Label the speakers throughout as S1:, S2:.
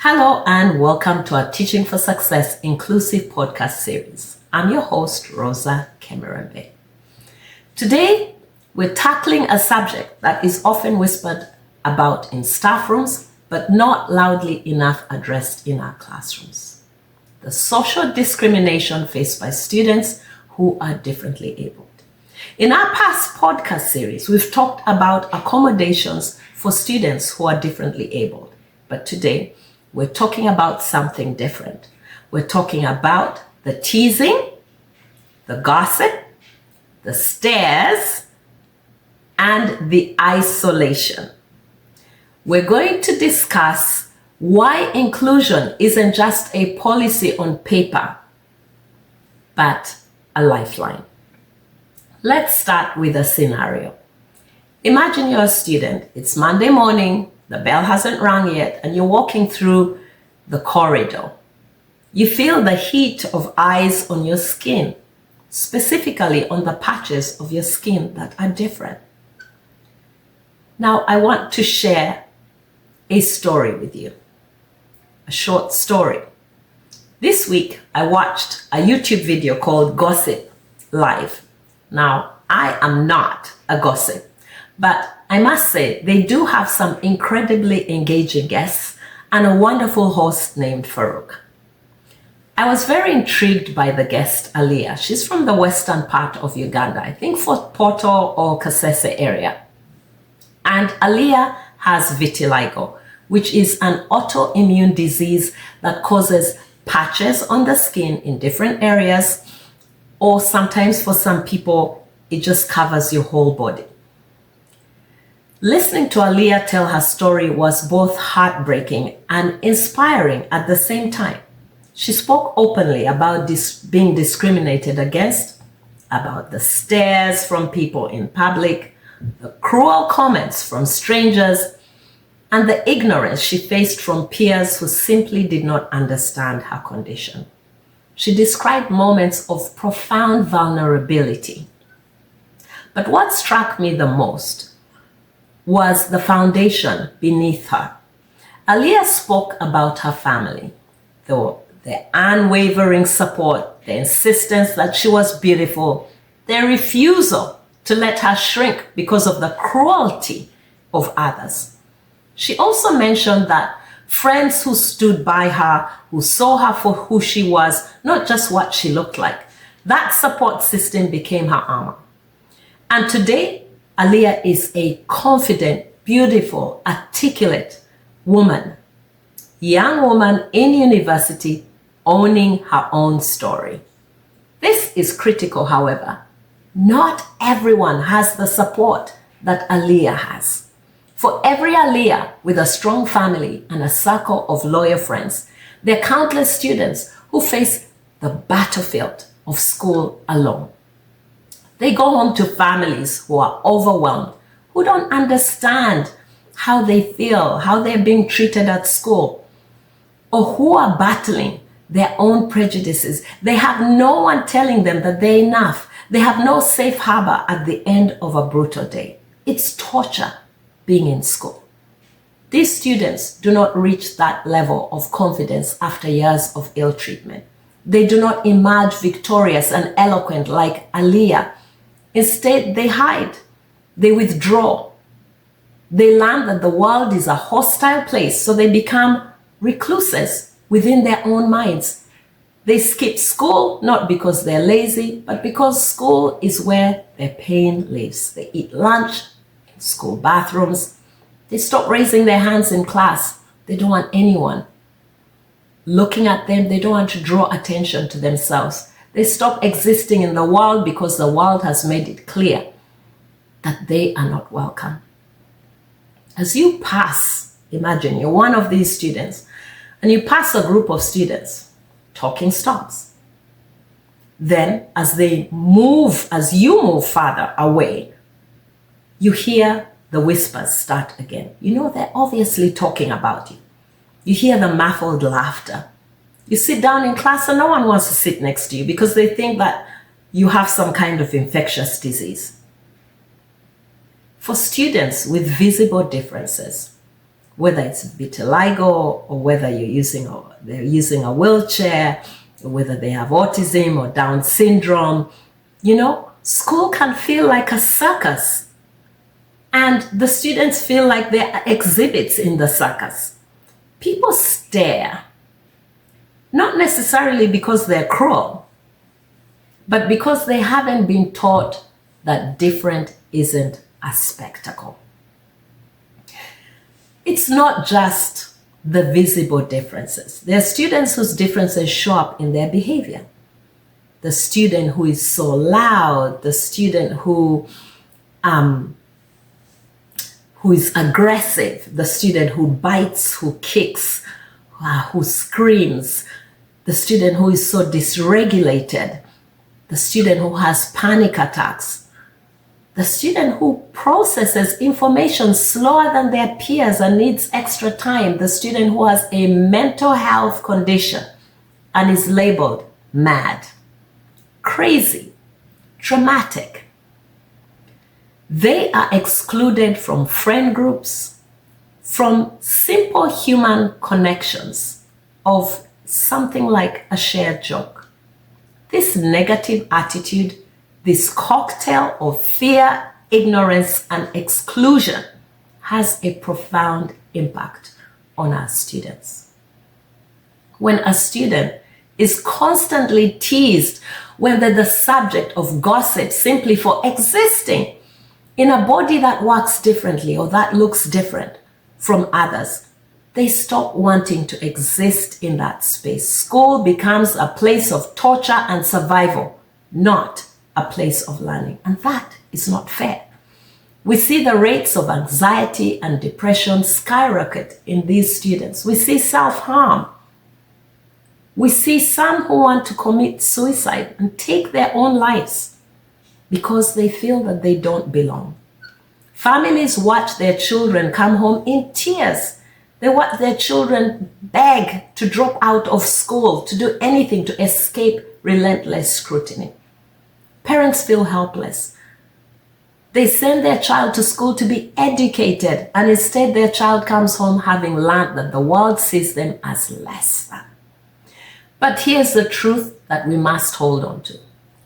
S1: Hello and welcome to our Teaching for Success inclusive podcast series. I'm your host, Rosa Kemerembe. Today, we're tackling a subject that is often whispered about in staff rooms, but not loudly enough addressed in our classrooms. The social discrimination faced by students who are differently abled. In our past podcast series, we've talked about accommodations for students who are differently abled. But today, we're talking about something different. We're talking about the teasing, the gossip, the stares, and the isolation. We're going to discuss why inclusion isn't just a policy on paper, but a lifeline. Let's start with a scenario. Imagine you're a student. It's Monday morning, the bell hasn't rung yet, and you're walking through the corridor. You feel the heat of eyes on your skin, specifically on the patches of your skin that are different. Now, I want to share a story with you, a short story. This week, I watched a YouTube video called Gossip Live. Now, I am not a gossip, but I must say they do have some incredibly engaging guests and a wonderful host named Farouk. I was very intrigued by the guest, Aliyah. She's from the western part of Uganda, I think Fort Portal or Kasese area. And Aliyah has vitiligo, which is an autoimmune disease that causes patches on the skin in different areas, or sometimes for some people, it just covers your whole body. Listening to Aliyah tell her story was both heartbreaking and inspiring at the same time. She spoke openly about being discriminated against, about the stares from people in public, the cruel comments from strangers, and the ignorance she faced from peers who simply did not understand her condition. She described moments of profound vulnerability. But what struck me the most was the foundation beneath her. Aliyah spoke about her family, the unwavering support, the insistence that she was beautiful, their refusal to let her shrink because of the cruelty of others. She also mentioned that friends who stood by her, who saw her for who she was, not just what she looked like, that support system became her armor. And today, Aliyah is a confident, beautiful, articulate woman, young woman in university owning her own story. This is critical, however. Not everyone has the support that Aliyah has. For every Aliyah with a strong family and a circle of loyal friends, there are countless students who face the battlefield of school alone. They go home to families who are overwhelmed, who don't understand how they feel, how they're being treated at school, or who are battling their own prejudices. They have no one telling them that they're enough. They have no safe harbor at the end of a brutal day. It's torture being in school. These students do not reach that level of confidence after years of ill treatment. They do not emerge victorious and eloquent like Aliyah. Instead, they hide, they withdraw. They learn that the world is a hostile place, so they become recluses within their own minds. They skip school, not because they're lazy, but because school is where their pain lives. They eat lunch in school bathrooms. They stop raising their hands in class. They don't want anyone looking at them. They don't want to draw attention to themselves. They stop existing in the world because the world has made it clear that they are not welcome. As you pass, imagine you're one of these students, and you pass a group of students, talking stops. Then, as you move farther away, you hear the whispers start again. You know they're obviously talking about you. You hear the muffled laughter. You sit down in class and no one wants to sit next to you because they think that you have some kind of infectious disease. For students with visible differences, whether it's vitiligo or whether they're using a wheelchair, or whether they have autism or Down syndrome. School can feel like a circus, and the students feel like they're exhibits in the circus. People stare, not necessarily because they're cruel, but because they haven't been taught that different isn't a spectacle. It's not just the visible differences. There are students whose differences show up in their behavior. The student who is so loud, the student who is aggressive, the student who bites, who kicks, who screams, the student who is so dysregulated, the student who has panic attacks, the student who processes information slower than their peers and needs extra time, the student who has a mental health condition and is labeled mad, crazy, dramatic. They are excluded from friend groups, from simple human connections of something like a shared joke. This negative attitude, this cocktail of fear, ignorance, and exclusion has a profound impact on our students. When a student is constantly teased, when they're the subject of gossip simply for existing in a body that works differently or that looks different from others, they stop wanting to exist in that space. School becomes a place of torture and survival, not a place of learning. And that is not fair. We see the rates of anxiety and depression skyrocket in these students. We see self-harm. We see some who want to commit suicide and take their own lives because they feel that they don't belong. Families watch their children come home in tears. They watch their children beg to drop out of school, to do anything to escape relentless scrutiny. Parents feel helpless. They send their child to school to be educated, and instead their child comes home having learned that the world sees them as less than. But here's the truth that we must hold on to.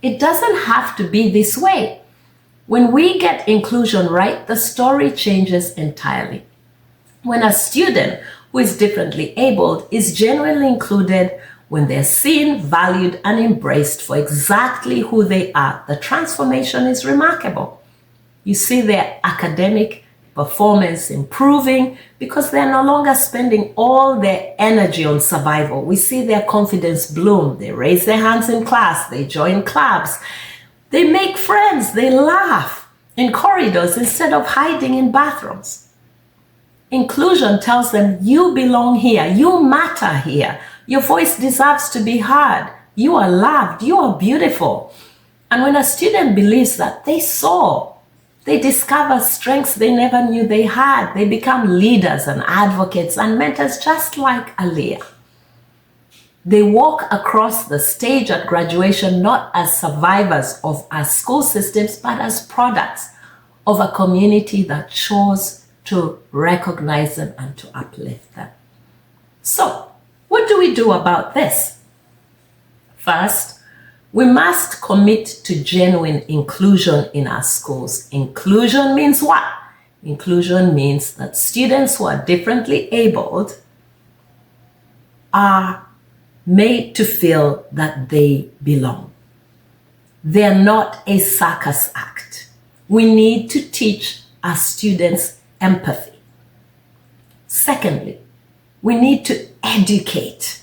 S1: It doesn't have to be this way. When we get inclusion right, the story changes entirely. When a student who is differently abled is genuinely included, when they're seen, valued, and embraced for exactly who they are, the transformation is remarkable. You see their academic performance improving because they're no longer spending all their energy on survival. We see their confidence bloom. They raise their hands in class. They join clubs. They make friends. They laugh in corridors instead of hiding in bathrooms. Inclusion tells them you belong here. You matter here. Your voice deserves to be heard. You are loved. You are beautiful. And when a student believes that, they soar. They discover strengths they never knew they had. They become leaders and advocates and mentors just like Aaliyah. They walk across the stage at graduation not as survivors of our school systems, but as products of a community that chose to recognize them and to uplift them. So, what do we do about this? First, we must commit to genuine inclusion in our schools. Inclusion means what? Inclusion means that students who are differently abled are made to feel that they belong. They're not a circus act. We need to teach our students empathy. Secondly, we need to educate.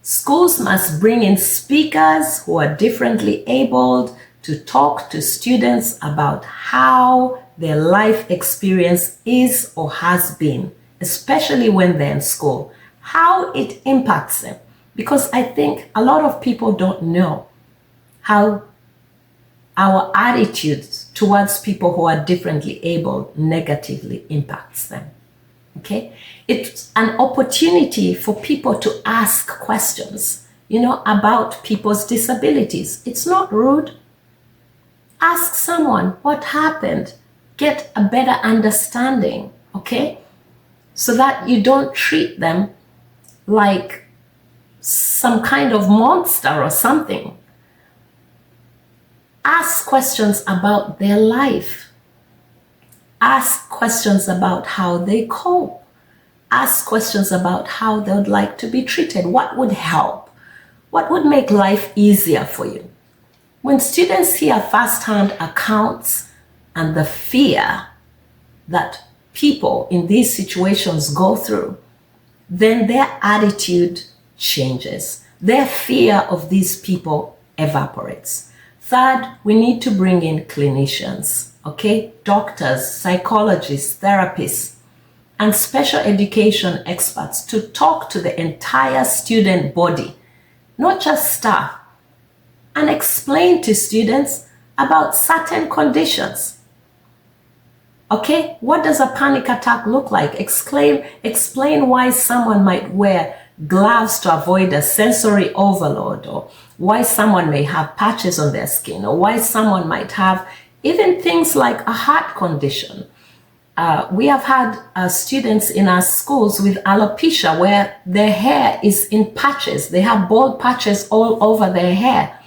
S1: Schools must bring in speakers who are differently abled to talk to students about how their life experience is or has been, especially when they're in school, how it impacts them. Because I think a lot of people don't know how our attitudes towards people who are differently abled negatively impacts them. Okay? It's an opportunity for people to ask questions, about people's disabilities. It's not rude. Ask someone what happened. Get a better understanding, okay? so that you don't treat them like some kind of monster or something. Ask questions about their life. Ask questions about how they cope. Ask questions about how they would like to be treated. What would help? What would make life easier for you? When students hear firsthand accounts and the fear that people in these situations go through, then their attitude changes. Their fear of these people evaporates. Third, we need to bring in clinicians, okay? Doctors, psychologists, therapists, and special education experts to talk to the entire student body, not just staff, and explain to students about certain conditions. Okay, what does a panic attack look like? Explain why someone might wear gloves to avoid a sensory overload, or why someone may have patches on their skin, or why someone might have even things like a heart condition. We have had students in our schools with alopecia where their hair is in patches. They have bald patches all over their hair.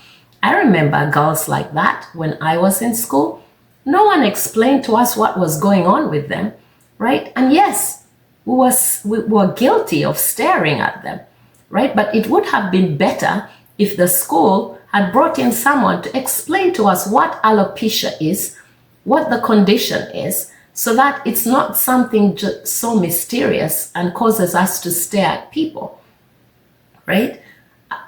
S1: I remember girls like that when I was in school. No one explained to us what was going on with them, right? And yes, we were guilty of staring at them, right? But it would have been better if the school had brought in someone to explain to us what alopecia is, what the condition is, so that it's not something just so mysterious and causes us to stare at people, right?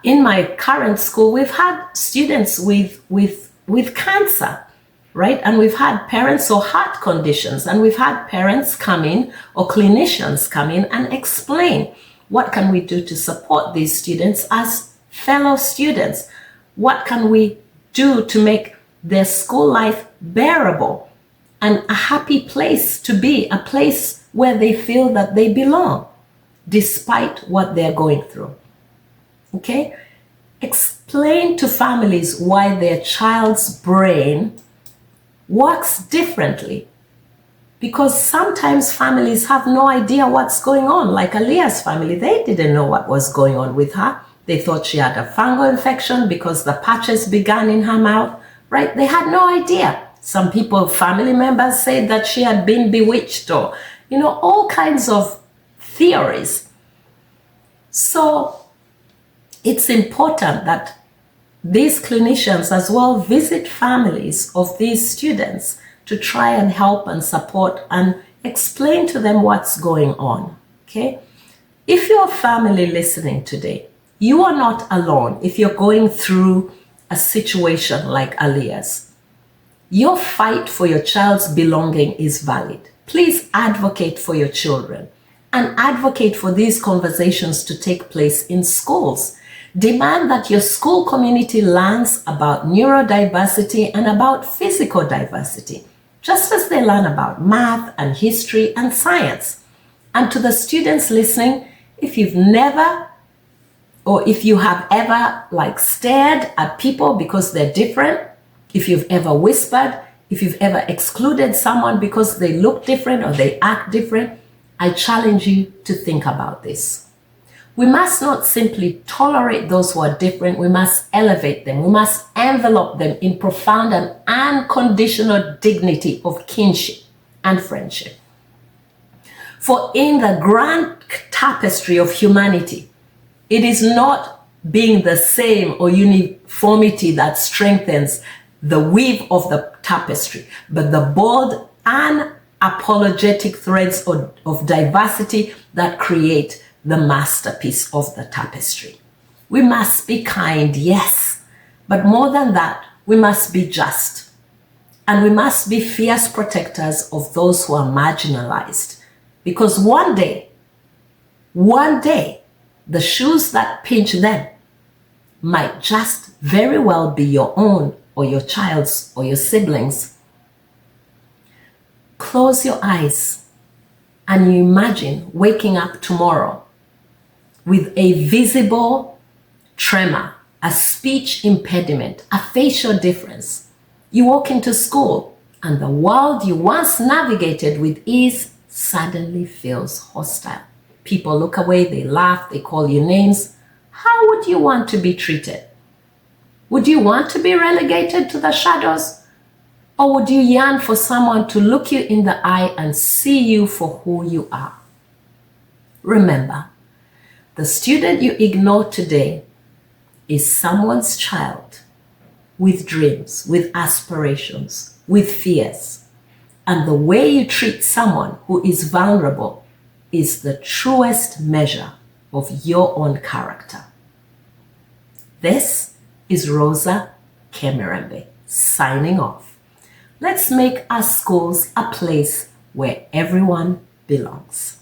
S1: In my current school, we've had students with cancer, right? And we've had parents or heart conditions, and we've had parents come in or clinicians come in and explain what can we do to support these students as fellow students? What can we do to make their school life bearable and a happy place to be, a place where they feel that they belong, despite what they're going through? Okay? Explain to families why their child's brain works differently, because sometimes families have no idea what's going on. Like Aaliyah's family, they didn't know what was going on with her. They thought she had a fungal infection because the patches began in her mouth, right? They had no idea. Some people, family members, said that she had been bewitched, or, all kinds of theories. So it's important that these clinicians as well visit families of these students to try and help and support and explain to them what's going on, okay? If you're a family listening today, you are not alone if you're going through a situation like Aaliyah's. Your fight for your child's belonging is valid. Please advocate for your children and advocate for these conversations to take place in schools. Demand that your school community learns about neurodiversity and about physical diversity, just as they learn about math and history and science. And to the students listening, if you've never, or if you have ever stared at people because they're different, if you've ever whispered, if you've ever excluded someone because they look different or they act different, I challenge you to think about this. We must not simply tolerate those who are different, we must elevate them. We must envelop them in profound and unconditional dignity of kinship and friendship. For in the grand tapestry of humanity, it is not being the same or uniformity that strengthens the weave of the tapestry, but the bold and unapologetic threads of diversity that create the masterpiece of the tapestry. We must be kind, yes, but more than that, we must be just. And we must be fierce protectors of those who are marginalized. Because one day, the shoes that pinch them might just very well be your own or your child's or your siblings. Close your eyes and you imagine waking up tomorrow with a visible tremor, a speech impediment, a facial difference. You walk into school and the world you once navigated with ease suddenly feels hostile. People look away, they laugh, they call you names. How would you want to be treated? Would you want to be relegated to the shadows? Or would you yearn for someone to look you in the eye and see you for who you are? Remember, the student you ignore today is someone's child with dreams, with aspirations, with fears. And the way you treat someone who is vulnerable is the truest measure of your own character. This is Rosa Kemirembe signing off. Let's make our schools a place where everyone belongs.